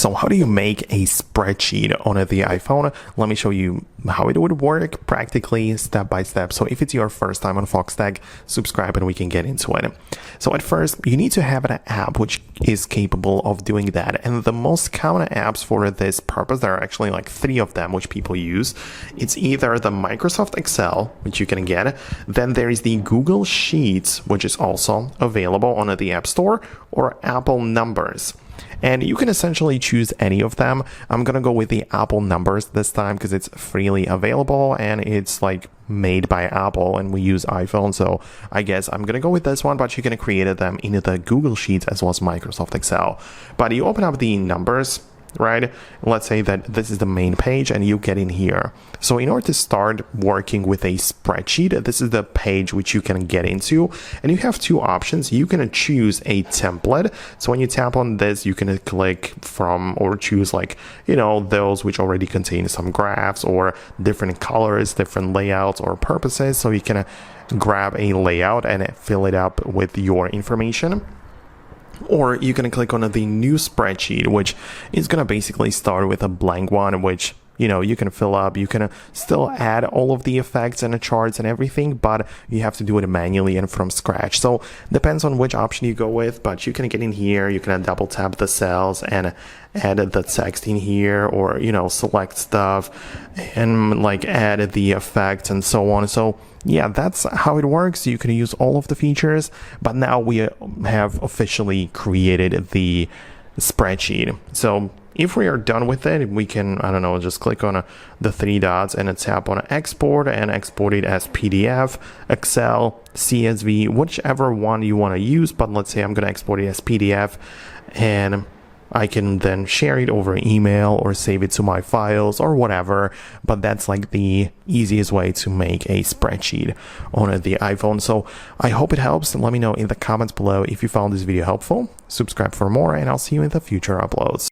So how do you make a spreadsheet on the iPhone? Let me show you how it would work practically step by step. So if it's your first time on Foxtecc, subscribe and we can get into it. So at first, you need to have an app which is capable of doing that. And the most common apps for this purpose, there are actually like 3 of them which people use. It's either the Microsoft Excel, which you can get. Then there is the Google Sheets, which is also available on the App Store, or Apple Numbers. And you can essentially choose any of them. I'm gonna go with the Apple Numbers this time because it's freely available and it's like made by Apple and we use iPhone. So I guess I'm gonna go with this one, but you can create them in the Google Sheets as well as Microsoft Excel. But you open up the Numbers, right? Let's say that this is the main page and you get in here. So in order to start working with a spreadsheet, this is the page which you can get into, and you have 2 options. You can choose a template. So when you tap on this, you can click from or choose like, those which already contain some graphs or different colors, different layouts or purposes. So you can grab a layout and fill it up with your information. Or you can click on the new spreadsheet, which is going to basically start with a blank one, which you can fill up. You can still add all of the effects and the charts and everything, but you have to do it manually and from scratch. So depends on which option you go with, but you can get in here, you can double tap the cells and add the text in here, or select stuff and like add the effects and so on. So yeah, that's how it works. You can use all of the features, but now we have officially created the spreadsheet. So if we are done with it, we can, just click on the 3 dots and tap on export and export it as PDF, Excel, CSV, whichever one you want to use. But let's say I'm going to export it as PDF, and I can then share it over email or save it to my files or whatever. But that's like the easiest way to make a spreadsheet on the iPhone. So I hope it helps, and let me know in the comments below if you found this video helpful. Subscribe for more, and I'll see you in the future uploads.